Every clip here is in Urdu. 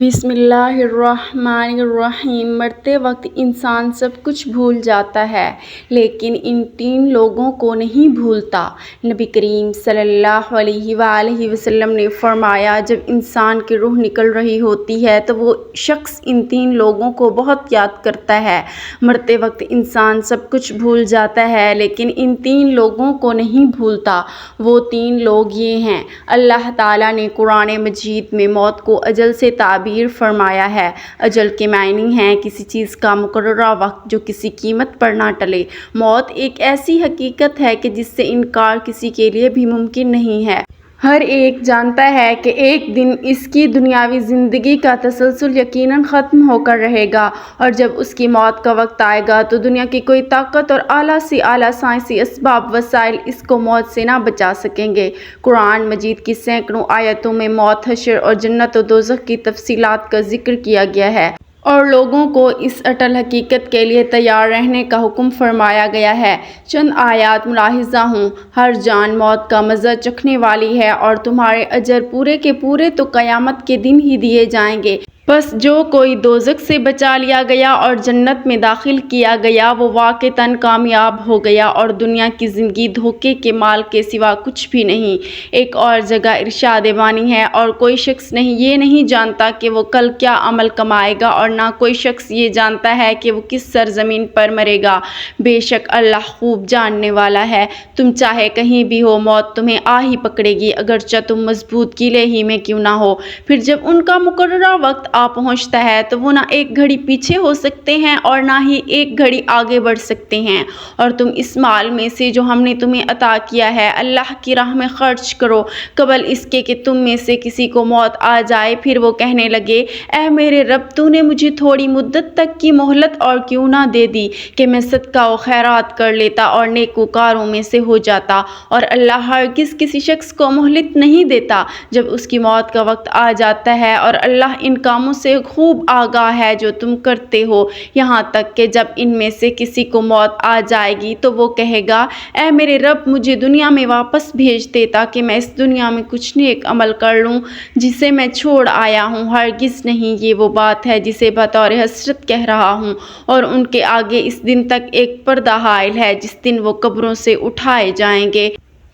بسم اللہ الرحمن الرحیم۔ مرتے وقت انسان سب کچھ بھول جاتا ہے لیکن ان تین لوگوں کو نہیں بھولتا۔ نبی کریم صلی اللہ علیہ وآلہ وسلم نے فرمایا، جب انسان کی روح نکل رہی ہوتی ہے تو وہ شخص ان تین لوگوں کو بہت یاد کرتا ہے۔ مرتے وقت انسان سب کچھ بھول جاتا ہے لیکن ان تین لوگوں کو نہیں بھولتا۔ وہ تین لوگ یہ ہیں۔ اللہ تعالیٰ نے قرآن مجید میں موت کو اجل سے تعبیر فرمایا ہے۔ اجل کے معنی ہیں کسی چیز کا مقررہ وقت جو کسی قیمت پر نہ ٹلے۔ موت ایک ایسی حقیقت ہے کہ جس سے انکار کسی کے لیے بھی ممکن نہیں ہے۔ ہر ایک جانتا ہے کہ ایک دن اس کی دنیاوی زندگی کا تسلسل یقیناً ختم ہو کر رہے گا، اور جب اس کی موت کا وقت آئے گا تو دنیا کی کوئی طاقت اور اعلیٰ سے اعلیٰ سائنسی اسباب وسائل اس کو موت سے نہ بچا سکیں گے۔ قرآن مجید کی سینکڑوں آیتوں میں موت، حشر اور جنت و دوزخ کی تفصیلات کا ذکر کیا گیا ہے اور لوگوں کو اس اٹل حقیقت کے لیے تیار رہنے کا حکم فرمایا گیا ہے۔ چند آیات ملاحظہ ہوں۔ ہر جان موت کا مزہ چکھنے والی ہے اور تمہارے اجر پورے کے پورے تو قیامت کے دن ہی دیے جائیں گے۔ بس جو کوئی دوزخ سے بچا لیا گیا اور جنت میں داخل کیا گیا وہ واقعتاً کامیاب ہو گیا، اور دنیا کی زندگی دھوکے کے مال کے سوا کچھ بھی نہیں۔ ایک اور جگہ ارشاد بانی ہے، اور کوئی شخص یہ نہیں جانتا کہ وہ کل کیا عمل کمائے گا، اور نہ کوئی شخص یہ جانتا ہے کہ وہ کس سرزمین پر مرے گا۔ بے شک اللہ خوب جاننے والا ہے۔ تم چاہے کہیں بھی ہو، موت تمہیں آ ہی پکڑے گی، اگرچہ تم مضبوط قلعے ہی میں کیوں نہ ہو۔ پھر جب ان کا مقررہ وقت آ پہنچتا ہے تو وہ نہ ایک گھڑی پیچھے ہو سکتے ہیں اور نہ ہی ایک گھڑی آگے بڑھ سکتے ہیں۔ اور تم اس مال میں سے جو ہم نے تمہیں عطا کیا ہے اللہ کی راہ میں خرچ کرو، قبل اس کے کہ تم میں سے کسی کو موت آ جائے، پھر وہ کہنے لگے، اے میرے رب، تو نے مجھے تھوڑی مدت تک کی مہلت اور کیوں نہ دے دی کہ میں صدقہ و خیرات کر لیتا اور نیکوکاروں میں سے ہو جاتا۔ اور اللہ ہرگز کسی شخص کو مہلت نہیں دیتا جب اس کی موت کا وقت آ جاتا ہے، اور اللہ ان کاموں سے خوب آگاہ ہے جو تم کرتے ہو۔ یہاں تک کہ جب ان میں سے کسی کو موت آ جائے گی تو وہ کہے گا، اے میرے رب، مجھے دنیا میں واپس بھیج دے تاکہ میں اس دنیا میں کچھ نیک عمل کر لوں جسے میں چھوڑ آیا ہوں۔ ہرگز نہیں، یہ وہ بات ہے جسے بطور حسرت کہہ رہا ہوں، اور ان کے آگے اس دن تک ایک پردہ حائل ہے جس دن وہ قبروں سے اٹھائے جائیں گے۔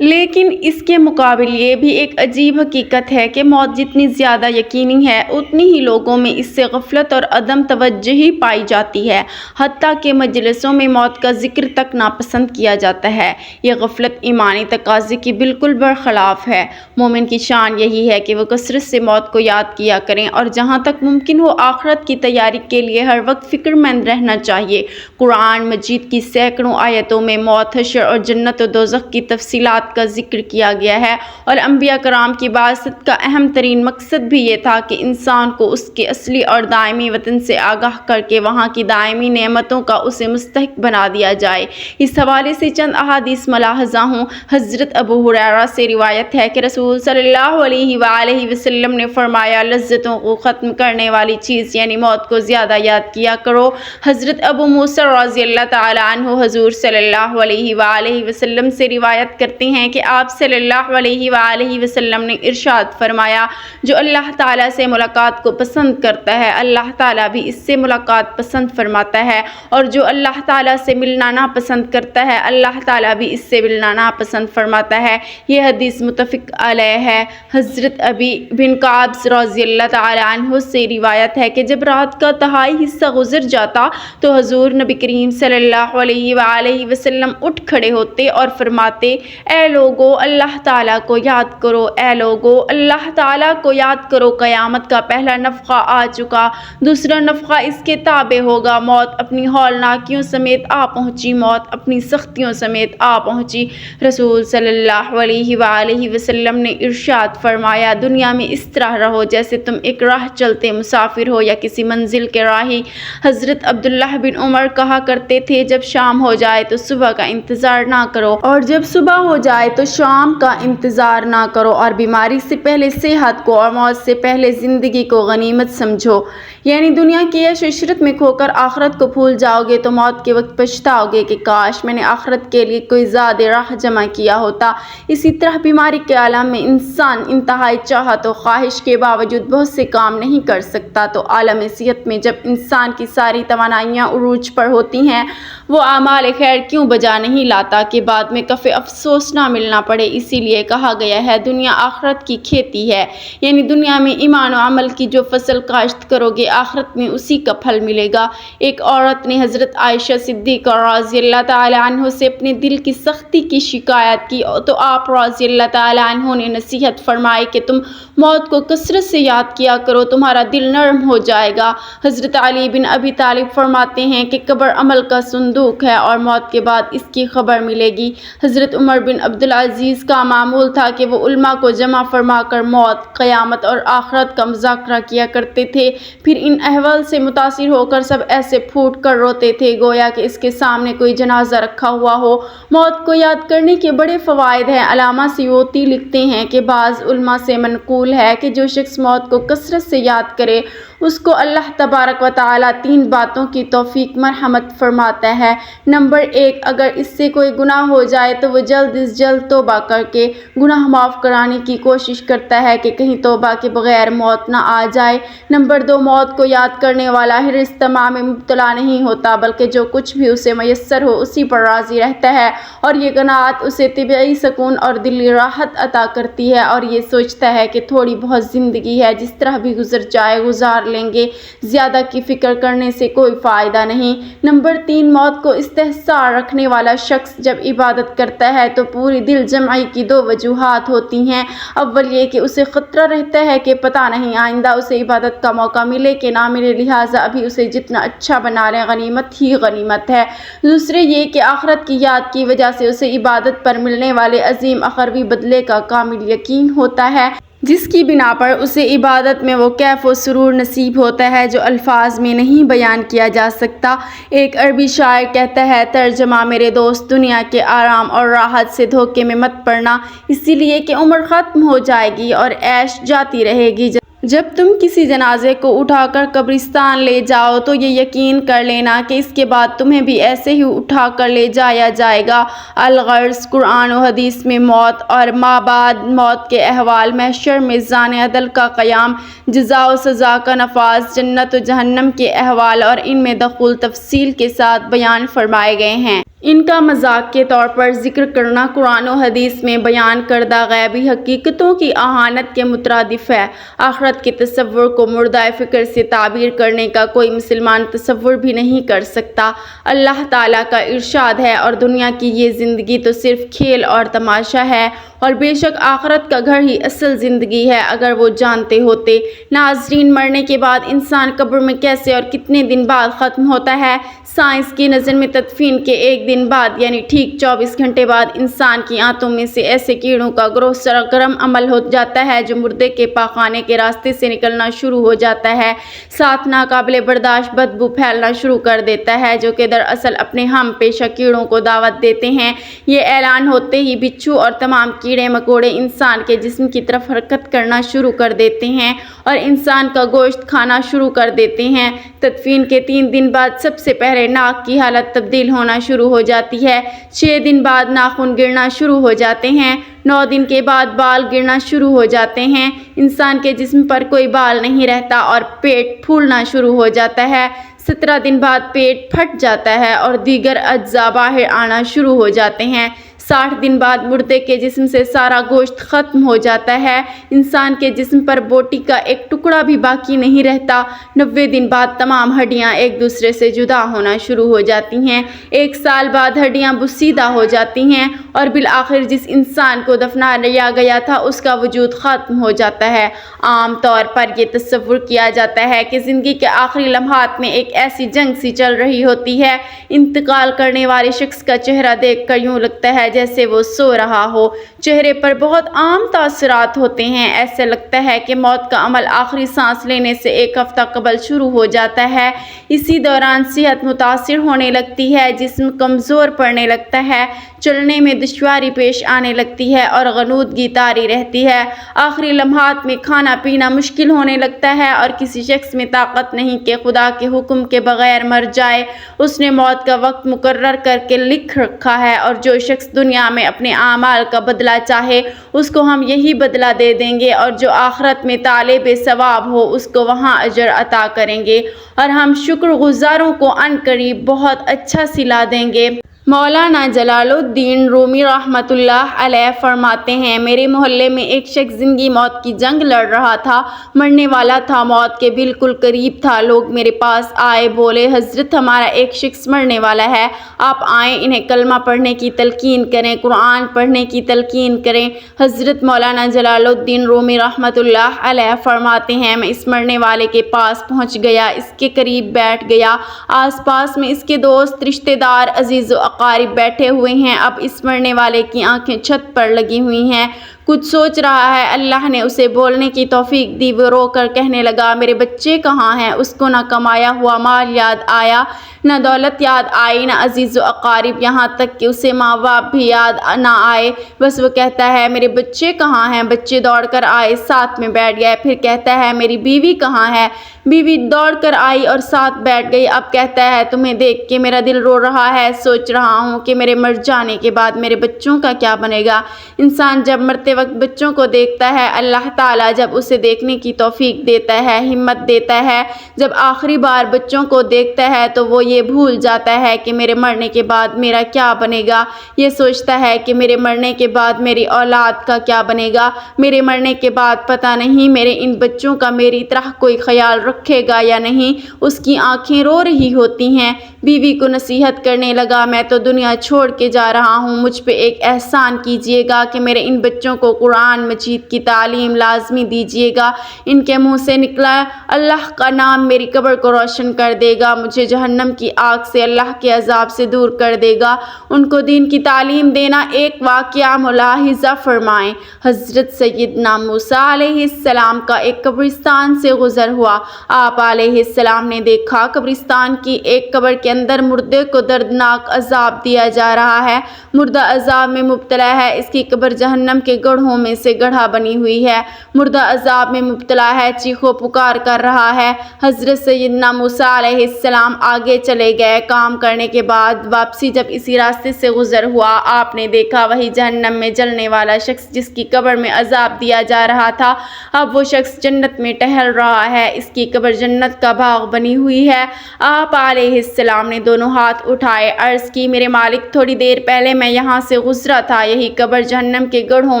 لیکن اس کے مقابل یہ بھی ایک عجیب حقیقت ہے کہ موت جتنی زیادہ یقینی ہے اتنی ہی لوگوں میں اس سے غفلت اور عدم توجہی پائی جاتی ہے، حتیٰ کہ مجلسوں میں موت کا ذکر تک ناپسند کیا جاتا ہے۔ یہ غفلت ایمانی تقاضے کی بالکل برخلاف ہے۔ مومن کی شان یہی ہے کہ وہ کثرت سے موت کو یاد کیا کریں اور جہاں تک ممکن ہو آخرت کی تیاری کے لیے ہر وقت فکر مند رہنا چاہیے۔ قرآن مجید کی سینکڑوں آیتوں میں موت، حشر اور جنت و دوزخ کی تفصیلات کا ذکر کیا گیا ہے، اور انبیاء کرام کی بعثت کا اہم ترین مقصد بھی یہ تھا کہ انسان کو اس کے اصلی اور دائمی وطن سے آگاہ کر کے وہاں کی دائمی نعمتوں کا اسے مستحق بنا دیا جائے۔ اس حوالے سے چند احادیث ملاحظہ ہوں۔ حضرت ابو ہریرہ سے روایت ہے کہ رسول صلی اللہ علیہ وآلہ وسلم نے فرمایا، لذتوں کو ختم کرنے والی چیز یعنی موت کو زیادہ یاد کیا کرو۔ حضرت ابو موسیٰ رضی اللہ تعالیٰ عنہ حضور صلی اللہ علیہ وآلہ وسلم سے روایت کرتے ہیں کہ آپ صلی اللہ علیہ وآلہ وسلم نے ارشاد فرمایا، جو اللہ تعالیٰ سے ملاقات کو پسند کرتا ہے اللہ تعالیٰ بھی اس سے ملاقات پسند فرماتا ہے، اور جو اللہ تعالیٰ سے ملنا ناپسند کرتا ہے اللہ تعالیٰ بھی اس سے ملنا ناپسند فرماتا ہے۔ یہ حدیث متفق علیہ ہے۔ حضرت ابی بن کعب رضی اللہ تعالیٰ عنہ سے روایت ہے کہ جب رات کا تہائی حصہ گزر جاتا تو حضور نبی کریم صلی اللہ علیہ وآلہ وسلم اٹھ کھڑے ہوتے اور فرماتے، اے لوگو اللہ تعالیٰ کو یاد کرو، اے لوگو اللہ تعالیٰ کو یاد کرو، قیامت کا پہلا نفخہ آ چکا، دوسرا نفخہ اس کے تابع ہوگا، موت اپنی ہولناکیوں سمیت آ پہنچی، موت اپنی سختیوں سمیت آ پہنچی۔ رسول صلی اللہ علیہ وآلہ وسلم نے ارشاد فرمایا، دنیا میں اس طرح رہو جیسے تم ایک راہ چلتے مسافر ہو یا کسی منزل کے راہی۔ حضرت عبداللہ بن عمر کہا کرتے تھے، جب شام ہو جائے تو صبح کا انتظار نہ کرو، اور جب صبح ہو جائے تو شام کا انتظار نہ کرو اور بیماری سے پہلے صحت کو اور موت سے پہلے زندگی کو غنیمت سمجھو۔ یعنی دنیا کی عیش و عشرت میں کھو کر آخرت کو بھول جاؤ گے تو موت کے وقت پچھتاؤ گے کہ کاش میں نے آخرت کے لیے کوئی زیادہ راہ جمع کیا ہوتا۔ اسی طرح بیماری کے عالم میں انسان انتہائی چاہت و خواہش کے باوجود بہت سے کام نہیں کر سکتا، تو عالم صحت میں جب انسان کی ساری توانائیاں عروج پر ہوتی ہیں وہ اعمال خیر کیوں بجا نہیں لاتا کہ بعد میں کف افسوس نہ ملنا پڑے۔ اسی لیے کہا گیا ہے دنیا آخرت کی کھیتی ہے، یعنی دنیا میں ایمان و عمل کی جو فصل کاشت کرو گے آخرت میں اسی کا پھل ملے گا۔ ایک عورت نے حضرت عائشہ صدیقہ رضی اللہ تعالی عنہ سے اپنے دل کی سختی کی شکایت کی تو آپ رضی اللہ تعالی عنہ نے نصیحت فرمائی کہ تم موت کو کثرت سے یاد کیا کرو، تمہارا دل نرم ہو جائے گا۔ حضرت علی بن ابی طالب فرماتے ہیں کہ قبر عمل کا صندوق ہے اور موت کے بعد اس کی خبر ملے گی۔ حضرت عمر بن عبدالعزیز کا معمول تھا کہ وہ علماء کو جمع فرما کر موت، قیامت اور آخرت کا مذاکرہ کیا کرتے تھے، پھر ان احوال سے متاثر ہو کر سب ایسے پھوٹ کر روتے تھے گویا کہ اس کے سامنے کوئی جنازہ رکھا ہوا ہو۔ موت کو یاد کرنے کے بڑے فوائد ہیں۔ علامہ سیوطی لکھتے ہیں کہ بعض علماء سے منقول ہے کہ جو شخص موت کو کثرت سے یاد کرے اس کو اللہ تبارک و تعالی 3 باتوں کی توفیق مرحمت فرماتا ہے۔ نمبر 1، اگر اس سے کوئی گناہ ہو جائے تو وہ جلد از جلد توبہ کر کے گناہ معاف کرانے کی کوشش کرتا ہے کہ کہیں توبہ کے بغیر موت نہ آ جائے۔ نمبر 2، موت کو یاد کرنے والا ہرگز طمع میں مبتلا نہیں ہوتا بلکہ جو کچھ بھی اسے میسر ہو اسی پر راضی رہتا ہے، اور یہ قناعت اسے طبعی سکون اور دلی راحت عطا کرتی ہے، اور یہ سوچتا ہے کہ تھوڑی بہت زندگی ہے جس طرح بھی گزر جائے گزار لیں گے، زیادہ کی فکر کرنے سے کوئی فائدہ نہیں۔ نمبر 3، موت کو استحضار رکھنے والا شخص جب عبادت کرتا ہے تو پوری دل جمعی کی 2 وجوہات ہوتی ہیں۔ اول یہ کہ اسے خطرہ رہتا ہے کہ پتہ نہیں آئندہ اسے عبادت کا موقع ملے کہ نہ ملے، لہٰذا ابھی اسے جتنا اچھا بنا لیں غنیمت ہی غنیمت ہے۔ دوسرے یہ کہ آخرت کی یاد کی وجہ سے اسے عبادت پر ملنے والے عظیم اخروی بدلے کا کامل یقین ہوتا ہے، جس کی بنا پر اسے عبادت میں وہ کیف و سرور نصیب ہوتا ہے جو الفاظ میں نہیں بیان کیا جا سکتا۔ ایک عربی شاعر کہتا ہے، ترجمہ: میرے دوست، دنیا کے آرام اور راحت سے دھوکے میں مت پڑنا، اسی لیے کہ عمر ختم ہو جائے گی اور عیش جاتی رہے گی۔ جب تم کسی جنازے کو اٹھا کر قبرستان لے جاؤ تو یہ یقین کر لینا کہ اس کے بعد تمہیں بھی ایسے ہی اٹھا کر لے جایا جائے گا۔ الغرض قرآن و حدیث میں موت اور ما بعد موت کے احوال، محشر میزان عدل کا قیام، جزا و سزا کا نفاذ، جنت و جہنم کے احوال اور ان میں دخول تفصیل کے ساتھ بیان فرمائے گئے ہیں۔ ان کا مذاق کے طور پر ذکر کرنا قرآن و حدیث میں بیان کردہ غیبی حقیقتوں کی اہانت کے مترادف ہے۔ آخرت کے تصور کو مردہ فکر سے تعبیر کرنے کا کوئی مسلمان تصور بھی نہیں کر سکتا۔ اللہ تعالیٰ کا ارشاد ہے، اور دنیا کی یہ زندگی تو صرف کھیل اور تماشا ہے، اور بے شک آخرت کا گھر ہی اصل زندگی ہے اگر وہ جانتے ہوتے۔ ناظرین، مرنے کے بعد انسان قبر میں کیسے اور کتنے دن بعد ختم ہوتا ہے؟ سائنس کی نظر میں تدفین کے 1 دن بعد یعنی ٹھیک 24 گھنٹے بعد انسان کی آنتوں میں سے ایسے کیڑوں کا گروہ سرگرم عمل ہو جاتا ہے جو مردے کے پاخانے کے راستے سے نکلنا شروع ہو جاتا ہے، ساتھ ناقابل برداشت بدبو پھیلنا شروع کر دیتا ہے جو کہ دراصل اپنے ہم پیشہ کیڑوں کو دعوت دیتے ہیں۔ یہ اعلان ہوتے ہی بچھو اور تمام کیڑے مکوڑے انسان کے جسم کی طرف حرکت کرنا شروع کر دیتے ہیں اور انسان کا گوشت کھانا شروع کر دیتے ہیں۔ تدفین کے 3 دن بعد سب سے پہلے ناک کی حالت تبدیل ہونا شروع ہو جاتی ہے، 6 دن بعد ناخن گرنا شروع ہو جاتے ہیں، 9 دن کے بعد بال گرنا شروع ہو جاتے ہیں، انسان کے جسم پر کوئی بال نہیں رہتا اور پیٹ پھولنا شروع ہو جاتا ہے، 17 دن بعد پیٹ پھٹ جاتا ہے اور دیگر اجزاء باہر آنا شروع ہو جاتے ہیں، 60 دن بعد مردے کے جسم سے سارا گوشت ختم ہو جاتا ہے، انسان کے جسم پر بوٹی کا ایک ٹکڑا بھی باقی نہیں رہتا، 90 دن بعد تمام ہڈیاں ایک دوسرے سے جدا ہونا شروع ہو جاتی ہیں، 1 سال بعد ہڈیاں بسیدہ ہو جاتی ہیں اور بالآخر جس انسان کو دفنا لیا گیا تھا اس کا وجود ختم ہو جاتا ہے۔ عام طور پر یہ تصور کیا جاتا ہے کہ زندگی کے آخری لمحات میں ایک ایسی جنگ سی چل رہی ہوتی ہے، انتقال کرنے والے شخص کا چہرہ دیکھ کر یوں لگتا ہے جیسے وہ سو رہا ہو۔ چہرے پر بہت عام تاثرات ہوتے ہیں، ایسا لگتا ہے کہ موت کا عمل آخری سانس لینے سے 1 ہفتہ قبل شروع ہو جاتا ہے۔ اسی دوران صحت متاثر ہونے لگتی ہے، جسم کمزور پڑنے لگتا ہے، چلنے میں دشواری پیش آنے لگتی ہے اور غنودگی طاری رہتی ہے۔ آخری لمحات میں کھانا پینا مشکل ہونے لگتا ہے اور کسی شخص میں طاقت نہیں کہ خدا کے حکم کے بغیر مر جائے۔ اس نے موت کا وقت مقرر کر کے لکھ رکھا ہے اور جو شخص دنیا میں اپنے اعمال کا بدلہ چاہے اس کو ہم یہی بدلہ دے دیں گے، اور جو آخرت میں طالب ثواب ہو اس کو وہاں اجر عطا کریں گے، اور ہم شکر گزاروں کو عن قریب بہت اچھا صلہ دیں گے۔ مولانا جلال الدین رومی رحمۃ اللہ علیہ فرماتے ہیں، میرے محلے میں ایک شخص زندگی موت کی جنگ لڑ رہا تھا، مرنے والا تھا، موت کے بالکل قریب تھا۔ لوگ میرے پاس آئے، بولے حضرت ہمارا ایک شخص مرنے والا ہے، آپ آئیں، انہیں کلمہ پڑھنے کی تلقین کریں، قرآن پڑھنے کی تلقین کریں۔ حضرت مولانا جلال الدین رومی رحمۃ اللہ علیہ فرماتے ہیں، میں اس مرنے والے کے پاس پہنچ گیا، اس کے قریب بیٹھ گیا، آس پاس میں اس کے دوست، رشتہ دار، عزیز و اقارب بیٹھے ہوئے ہیں۔ اب اس مرنے والے کی آنکھیں چھت پر لگی ہوئی ہیں، کچھ سوچ رہا ہے۔ اللہ نے اسے بولنے کی توفیق دی، وہ رو کر کہنے لگا، میرے بچے کہاں ہیں؟ اس کو نہ کمایا ہوا مال یاد آیا، نہ دولت یاد آئی، نہ عزیز و اقارب، یہاں تک کہ اسے ماں باپ بھی یاد نہ آئے۔ بس وہ کہتا ہے، میرے بچے کہاں ہیں؟ بچے دوڑ کر آئے، ساتھ میں بیٹھ گئے۔ پھر کہتا ہے، میری بیوی کہاں ہے؟ بیوی دوڑ کر آئی اور ساتھ بیٹھ گئی۔ اب کہتا ہے، تمہیں دیکھ کے میرا دل رو رہا ہے، سوچ رہا ہوں کہ میرے مر جانے کے بعد میرے بچوں کا کیا بنے گا۔ انسان جب مرتے وقت بچوں کو دیکھتا ہے، اللہ تعالیٰ جب اسے دیکھنے کی توفیق دیتا ہے، ہمت دیتا ہے، جب آخری بار بچوں کو دیکھتا ہے تو وہ یہ بھول جاتا ہے کہ میرے مرنے کے بعد میرا کیا بنے گا۔ یہ سوچتا ہے کہ میرے مرنے کے بعد میری اولاد کا کیا بنے گا، میرے مرنے کے بعد پتہ نہیں میرے ان بچوں کا میری طرح کوئی خیال رکھے گا یا نہیں۔ اس کی آنکھیں رو رہی ہوتی ہیں۔ بیوی کو نصیحت کرنے لگا، میں تو دنیا چھوڑ کے جا رہا ہوں، مجھ پہ ایک احسان کیجیے گا کہ میرے ان بچوں کو قرآن مجید کی تعلیم لازمی دیجیے گا۔ ان کے منہ سے نکلا اللہ کا نام میری قبر کو روشن کر دے گا، مجھے جہنم کی آگ سے، اللہ کے عذاب سے دور کر دے گا۔ ان کو دین کی تعلیم دینا۔ ایک واقعہ ملاحظہ فرمائیں، حضرت سیدنا موسیٰ علیہ السلام کا ایک قبرستان سے گزر ہوا۔ آپ علیہ السلام نے دیکھا قبرستان کی ایک قبر کے اندر مردے کو دردناک عذاب دیا جا رہا ہے۔ مردہ عذاب میں مبتلا ہے، اس کی قبر جہنم کے گڑھوں میں سے گڑھا بنی ہوئی ہے۔ مردہ عذاب میں مبتلا ہے، چیخو پکار کر رہا ہے۔ حضرت سیدنا موسیٰ علیہ السلام آگے چلے گئے۔ کام کرنے کے بعد واپسی جب اسی راستے سے گزر ہوا، آپ نے دیکھا وہی جہنم میں جلنے والا شخص جس کی قبر میں عذاب دیا جا رہا تھا، اب وہ شخص جنت میں ٹہل رہا ہے، اس کی قبر جنت کا باغ بنی ہوئی ہے۔ آپ علیہ السلام نے دونوں ہاتھ اٹھائے، عرض کی، میرے مالک، تھوڑی دیر پہلے میں یہاں سے گزرا تھا، یہی قبر جہنم کے گڑھوں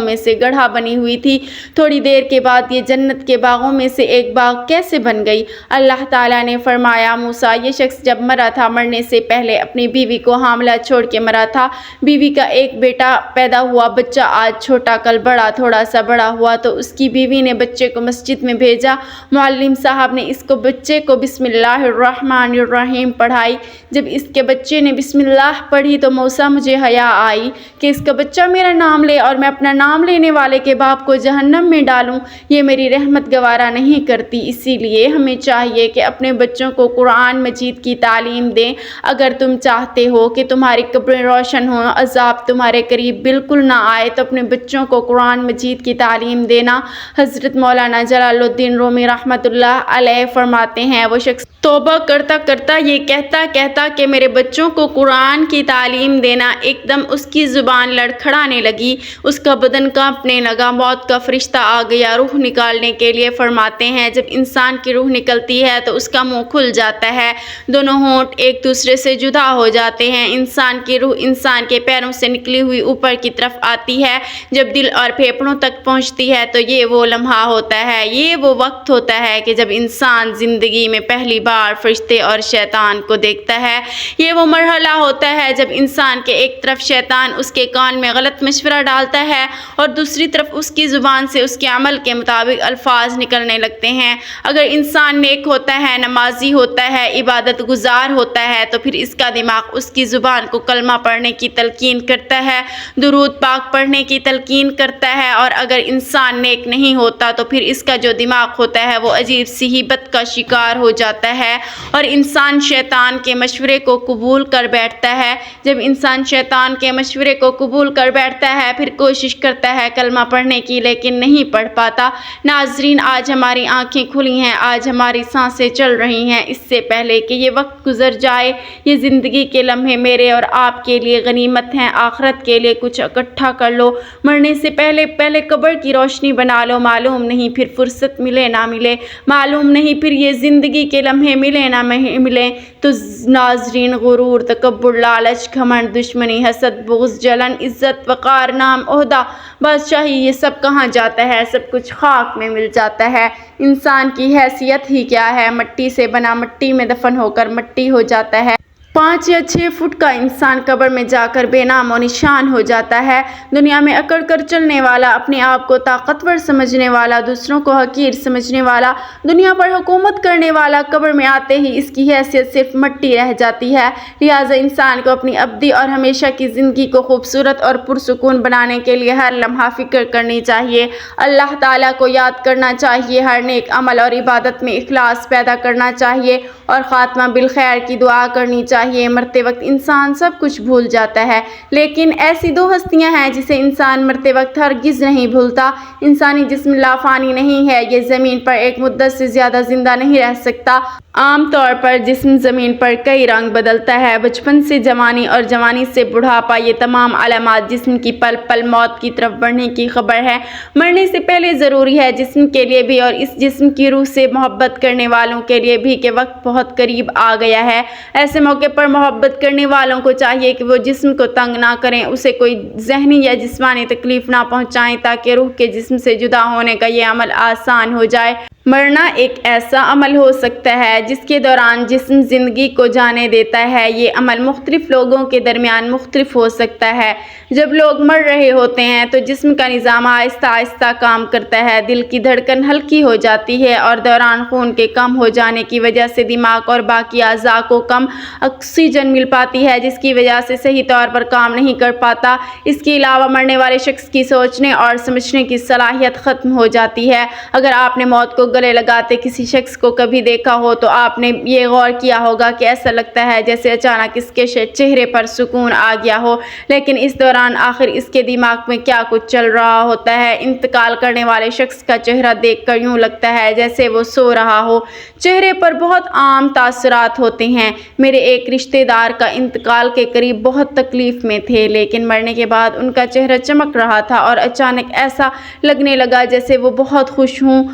میں سے گڑھا بنی ہوئی تھی، تھوڑی دیر کے بعد یہ جنت کے باغوں میں سے ایک باغ کیسے بن گئی؟ اللہ تعالیٰ نے فرمایا، موسیٰ، یہ شخص جب مرا تھا، مرنے سے پہلے اپنی بیوی کو حاملہ چھوڑ کے مرا تھا۔ بیوی کا ایک بیٹا پیدا ہوا، بچہ آج چھوٹا کل بڑا، تھوڑا سا بڑا ہوا تو اس کی بیوی نے بچے کو مسجد میں بھیجا، معلم صاحب نے اس کو بچے کو بسم اللہ الرحمن الرحیم پڑھائی۔ جب اس کے بچے نے بسم اللہ پڑھی تو موسیٰ، مجھے حیا آئی کہ اس کا بچہ میرا نام لے اور میں اپنا نام لینے والے کے باپ کو جہنم میں ڈالوں، یہ میری رحمت گوارا نہیں کرتی۔ اسی لیے ہمیں چاہیے کہ اپنے بچوں کو قرآن مجید کی تعلیم دیں۔ اگر تم چاہتے ہو کہ تمہاری قبریں روشن ہوں، عذاب تمہارے قریب بالکل نہ آئے، تو اپنے بچوں کو قرآن مجید کی تعلیم دینا۔ حضرت مولانا جلال الدین رومی رحمۃ اللہ علیہ فرماتے ہیں، وہ شخص توبہ کرتا کرتا یہ کہتا کہ میرے بچوں کو قرآن کی تعلیم دینا، ایک دم اس کی زبان لڑکھڑانے لگی، اس کا بدن کانپنے لگا، موت کا فرشتہ آ گیا روح نکالنے کے لیے۔ فرماتے ہیں، جب انسان کی روح نکلتی ہے تو اس کا منہ کھل جاتا ہے، دونوں ہونٹ ایک دوسرے سے جدا ہو جاتے ہیں، انسان کی روح انسان کے پیروں سے نکلی ہوئی اوپر کی طرف آتی ہے، جب دل اور پھیپھڑوں تک پہنچتی ہے تو یہ وہ لمحہ ہوتا ہے، یہ وہ وقت ہوتا ہے کہ جب انسان زندگی میں پہلی بار فرشتے اور شیطان کو دیکھتا ہے، یہ وہ مرحلہ ہوتا ہے جب انسان کے ایک طرف شیطان اس کے کان میں غلط مشورہ ڈالتا ہے اور دوسری طرف اس کی زبان سے اس کے عمل کے مطابق الفاظ نکلنے لگتے ہیں۔ اگر انسان نیک ہوتا ہے، نمازی ہوتا ہے، عبادت گزار ہوتا ہے تو پھر اس کا دماغ اس کی زبان کو کلمہ پڑھنے کی تلقین کرتا ہے، درود پاک پڑھنے کی تلقین کرتا ہے، اور اگر انسان نیک نہیں ہوتا تو پھر اس کا جو دماغ ہوتا ہے وہ عجیب سی ہیبت کا شکار ہو جاتا ہے اور انسان شیطان کے مشورے کو قبول کر بیٹھتا ہے۔ جب انسان شیطان کے مشورے کو قبول کر بیٹھتا ہے پھر کوشش کرتا ہے کلمہ پڑھنے کی لیکن نہیں پڑھ پاتا۔ ناظرین، آج ہماری آنکھیں کھلی ہیں، آج ہماری سانسیں چل رہی ہیں، اس سے پہلے کہ یہ وقت گزر جائے یہ زندگی کے لمحے میرے اور آپ کے لیے غنیمت ہیں، آخرت کے لیے کچھ اکٹھا کر لو، مرنے سے پہلے قبر کی روشنی بنا لو، معلوم نہیں پھر فرصت ملے نہ ملے، معلوم نہیں پھر یہ زندگی کے لمحے ملے نہ ملے۔ تو ناظرین، غرور، تکبر، لالچ، گھمنڈ، دشمنی، حسد، بغض، جلن، عزت، وقار، نام، عہدہ، بادشاہی، یہ سب کہاں جاتا ہے؟ سب کچھ خاک میں مل جاتا ہے۔ انسان کی حیثیت ہی کیا ہے؟ مٹی سے بنا، مٹی میں دفن ہو کر مٹی ہو جاتا ہے۔ 5 یا 6 فٹ کا انسان قبر میں جا کر بے نام و نشان ہو جاتا ہے۔ دنیا میں اکڑ کر چلنے والا، اپنے آپ کو طاقتور سمجھنے والا، دوسروں کو حقیر سمجھنے والا، دنیا پر حکومت کرنے والا، قبر میں آتے ہی اس کی حیثیت صرف مٹی رہ جاتی ہے۔ لہٰذا انسان کو اپنی ابدی اور ہمیشہ کی زندگی کو خوبصورت اور پرسکون بنانے کے لیے ہر لمحہ فکر کرنی چاہیے، اللہ تعالیٰ کو یاد کرنا چاہیے، ہر نیک عمل اور عبادت میں اخلاص پیدا کرنا چاہیے اور خاتمہ بالخیر کی دعا کرنی چاہیے۔ مرتے وقت انسان سب کچھ بھول جاتا ہے، لیکن ایسی 2 ہستیاں ہیں جسے انسان مرتے وقت ہرگز نہیں بھولتا۔ انسانی جسم لافانی نہیں ہے، یہ زمین پر ایک مدت سے زیادہ زندہ نہیں رہ سکتا۔ عام طور پر جسم زمین پر کئی رنگ بدلتا ہے، بچپن سے جوانی اور جوانی سے بڑھاپا، یہ تمام علامات جسم کی پل پل موت کی طرف بڑھنے کی خبر ہے۔ مرنے سے پہلے ضروری ہے جسم کے لیے بھی اور اس جسم کی روح سے محبت کرنے والوں کے لیے بھی کہ وقت بہت قریب آ گیا ہے۔ ایسے موقع پر محبت کرنے والوں کو چاہیے کہ وہ جسم کو تنگ نہ کریں، اسے کوئی ذہنی یا جسمانی تکلیف نہ پہنچائیں تاکہ روح کے جسم سے جدا ہونے کا یہ عمل آسان ہو جائے۔ مرنا ایک ایسا عمل ہو سکتا ہے جس کے دوران جسم زندگی کو جانے دیتا ہے۔ یہ عمل مختلف لوگوں کے درمیان مختلف ہو سکتا ہے۔ جب لوگ مر رہے ہوتے ہیں تو جسم کا نظام آہستہ آہستہ کام کرتا ہے، دل کی دھڑکن ہلکی ہو جاتی ہے اور دوران خون کے کم ہو جانے کی وجہ سے دماغ اور باقی اعضاء کو کم آکسیجن مل پاتی ہے جس کی وجہ سے صحیح طور پر کام نہیں کر پاتا۔ اس کے علاوہ مرنے والے شخص کی سوچنے اور سمجھنے کی صلاحیت ختم ہو جاتی ہے۔ اگر آپ نے موت کو گلے لگاتے کسی شخص کو کبھی دیکھا ہو تو آپ نے یہ غور کیا ہوگا کہ ایسا لگتا ہے جیسے اچانک اس کے چہرے پر سکون آ گیا ہو، لیکن اس دوران آخر اس کے دماغ میں کیا کچھ چل رہا ہوتا ہے؟ انتقال کرنے والے شخص کا چہرہ دیکھ کر یوں لگتا ہے جیسے وہ سو رہا ہو۔ چہرے پر بہت عام تاثرات ہوتے ہیں۔ میرے ایک رشتہ دار کا انتقال کے قریب بہت تکلیف میں تھے، لیکن مرنے کے بعد ان کا چہرہ چمک رہا تھا اور اچانک ایسا لگنے لگا جیسے وہ بہت خوش ہوں۔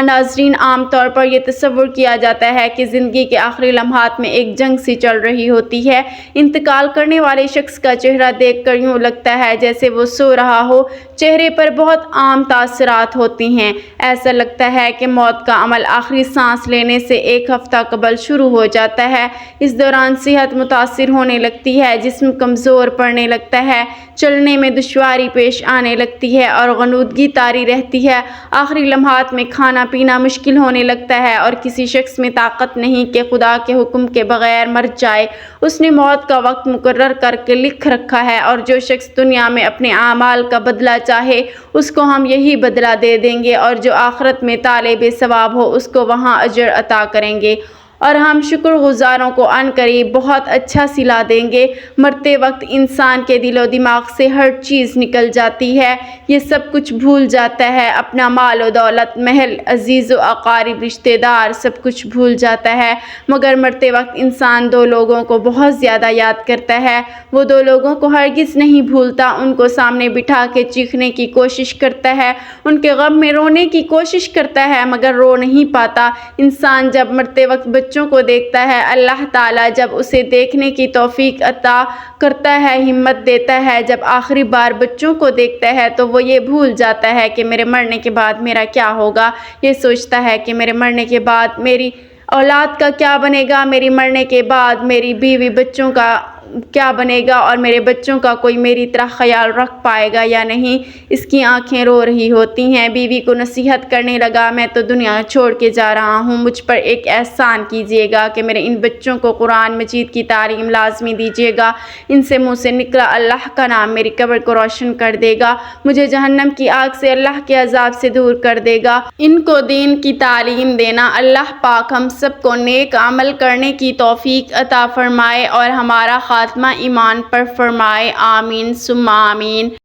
ناظرین، عام طور پر یہ تصور کیا جاتا ہے کہ زندگی کے آخری لمحات میں ایک جنگ سی چل رہی ہوتی ہے۔ انتقال کرنے والے شخص کا چہرہ دیکھ کر یوں لگتا ہے جیسے وہ سو رہا ہو۔ چہرے پر بہت عام تاثرات ہوتی ہیں۔ ایسا لگتا ہے کہ موت کا عمل آخری سانس لینے سے 1 ہفتہ قبل شروع ہو جاتا ہے۔ اس دوران صحت متاثر ہونے لگتی ہے، جسم کمزور پڑنے لگتا ہے، چلنے میں دشواری پیش آنے لگتی ہے اور غنودگی طاری رہتی ہے۔ آخری لمحات میں کھانا پینا مشکل ہونے لگتا ہے اور کسی شخص میں طاقت نہیں کہ خدا کے حکم کے بغیر مر جائے۔ اس نے موت کا وقت مقرر کر کے لکھ رکھا ہے اور جو شخص دنیا میں اپنے اعمال کا بدلہ چاہے اس کو ہم یہی بدلہ دے دیں گے، اور جو آخرت میں طالب ثواب ہو اس کو وہاں اجر عطا کریں گے، اور ہم شکر گزاروں کو عن قریب بہت اچھا صلہ دیں گے۔ مرتے وقت انسان کے دل و دماغ سے ہر چیز نکل جاتی ہے، یہ سب کچھ بھول جاتا ہے، اپنا مال و دولت، محل، عزیز و اقارب، رشتہ دار، سب کچھ بھول جاتا ہے۔ مگر مرتے وقت انسان 2 لوگوں کو بہت زیادہ یاد کرتا ہے۔ وہ 2 لوگوں کو ہرگز نہیں بھولتا، ان کو سامنے بٹھا کے چیخنے کی کوشش کرتا ہے، ان کے غم میں رونے کی کوشش کرتا ہے مگر رو نہیں پاتا۔ انسان جب مرتے وقت بچوں کو دیکھتا ہے، اللہ تعالیٰ جب اسے دیکھنے کی توفیق عطا کرتا ہے، ہمت دیتا ہے، جب آخری بار بچوں کو دیکھتا ہے تو وہ یہ بھول جاتا ہے کہ میرے مرنے کے بعد میرا کیا ہوگا۔ یہ سوچتا ہے کہ میرے مرنے کے بعد میری اولاد کا کیا بنے گا، میری مرنے کے بعد میری بیوی بچوں کا کیا بنے گا اور میرے بچوں کا کوئی میری طرح خیال رکھ پائے گا یا نہیں۔ اس کی آنکھیں رو رہی ہوتی ہیں۔ بیوی کو نصیحت کرنے لگا، میں تو دنیا چھوڑ کے جا رہا ہوں، مجھ پر ایک احسان کیجیے گا کہ میرے ان بچوں کو قرآن مجید کی تعلیم لازمی دیجیے گا۔ ان سے منہ سے نکلا اللہ کا نام میری قبر کو روشن کر دے گا، مجھے جہنم کی آگ سے اللہ کے عذاب سے دور کر دے گا۔ ان کو دین کی تعلیم دینا۔ اللہ پاک ہم سب کو نیک عمل کرنے کی توفیق عطا فرمائے اور ہمارا خاتمہ ایمان پر فرمائے، آمین ثم آمین۔